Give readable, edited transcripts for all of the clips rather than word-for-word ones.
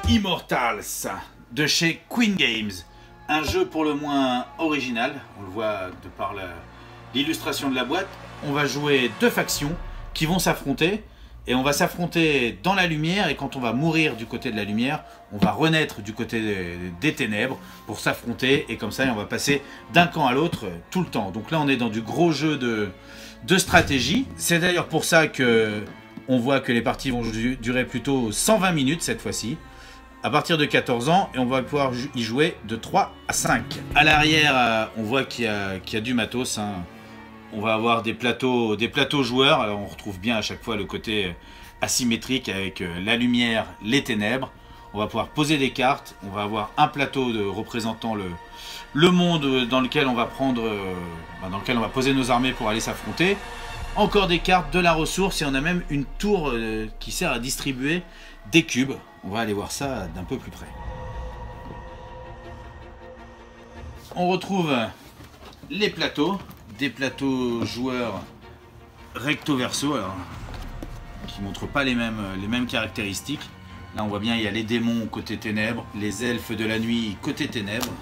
Immortals de chez Queen Games. Un jeu pour le moins original, on le voit de par l'illustration de la boîte. On va jouer deux factions qui vont s'affronter et on va s'affronter dans la lumière, et quand on va mourir du côté de la lumière, on va renaître du côté des ténèbres pour s'affronter, et comme ça on va passer d'un camp à l'autre tout le temps. Donc là on est dans du gros jeu de stratégie. C'est d'ailleurs pour ça que on voit que les parties vont durer plutôt 120 minutes cette fois-ci, à partir de 14 ans, et on va pouvoir y jouer de 3 à 5. À l'arrière, on voit qu'il y a du matos, hein. On va avoir des plateaux joueurs. Alors on retrouve bien à chaque fois le côté asymétrique avec la lumière, les ténèbres. On va pouvoir poser des cartes. On va avoir un plateau représentant le monde dans lequel on va dans lequel on va poser nos armées pour aller s'affronter. Encore des cartes, de la ressource, et on a même une tour qui sert à distribuer des cubes. On va aller voir ça d'un peu plus près. On retrouve les plateaux, des plateaux joueurs recto verso, alors qui montrent pas les mêmes caractéristiques. Là on voit bien, il y a les démons côté ténèbres, les elfes de la nuit côté ténèbres.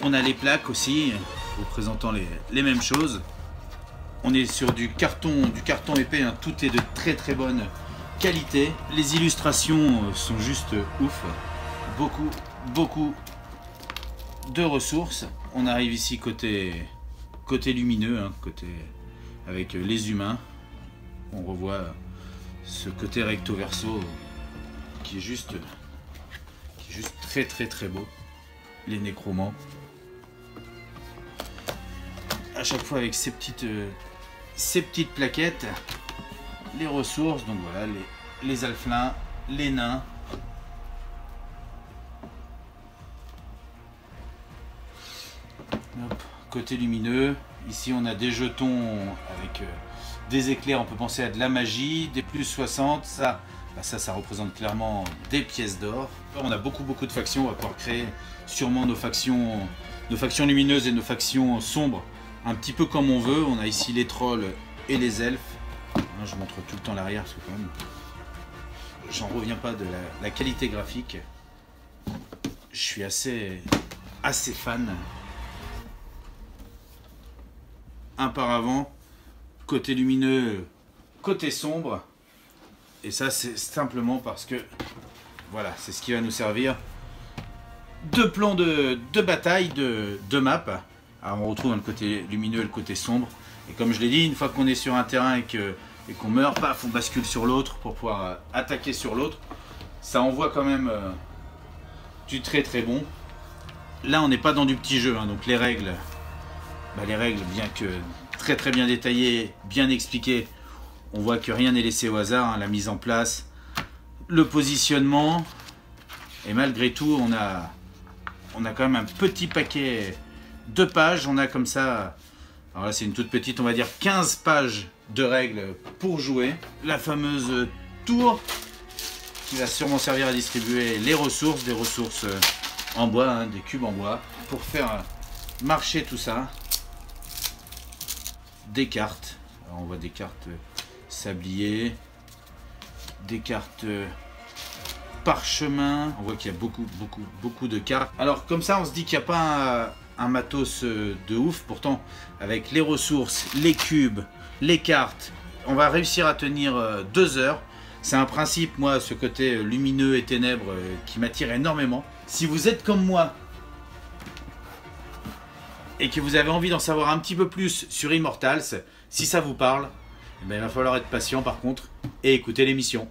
On a les plaques aussi représentant les mêmes choses. On est sur du carton épais, hein. Tout est de très très bonne qualité. Les illustrations sont juste ouf. Beaucoup de ressources. On arrive ici côté lumineux, hein, avec les humains. On revoit ce côté recto verso qui est juste très très très beau. Les nécromants. À chaque fois avec ces petites plaquettes, les ressources, donc voilà, les alflins, les nains. Hop, côté lumineux, ici on a des jetons avec des éclairs, on peut penser à de la magie, des plus 60, ça représente clairement des pièces d'or. On a beaucoup de factions, on va pouvoir créer sûrement nos factions lumineuses et nos factions sombres, un petit peu comme on veut. On a ici les trolls et les elfes. Je montre tout le temps l'arrière parce que quand même, j'en reviens pas de la qualité graphique. Je suis assez fan. Un paravent, côté lumineux, côté sombre. Et ça c'est simplement parce que voilà, c'est ce qui va nous servir de plan de bataille, de map. Alors on retrouve le côté lumineux et le côté sombre. Et comme je l'ai dit, une fois qu'on est sur un terrain et qu'on meurt, paf, on bascule sur l'autre pour pouvoir attaquer sur l'autre. Ça envoie quand même du très très bon. Là on n'est pas dans du petit jeu, hein, donc les règles, bien que très très bien détaillées, bien expliquées, on voit que rien n'est laissé au hasard, hein, la mise en place, le positionnement. Et malgré tout on a quand même un petit paquet de pages. On a comme ça, alors là c'est une toute petite, on va dire 15 pages de règles pour jouer. La fameuse tour qui va sûrement servir à distribuer les ressources, des ressources en bois, hein, des cubes en bois, pour faire marcher tout ça. Des cartes, alors on voit des cartes sablier, des cartes parchemin, on voit qu'il y a beaucoup de cartes. Alors comme ça on se dit qu'il n'y a pas un matos de ouf, pourtant avec les ressources, les cubes, les cartes, on va réussir à tenir 2 heures. C'est un principe, moi, ce côté lumineux et ténèbres qui m'attire énormément. Si vous êtes comme moi et que vous avez envie d'en savoir un petit peu plus sur Immortals, si ça vous parle, eh bien, il va falloir être patient par contre et écouter l'émission.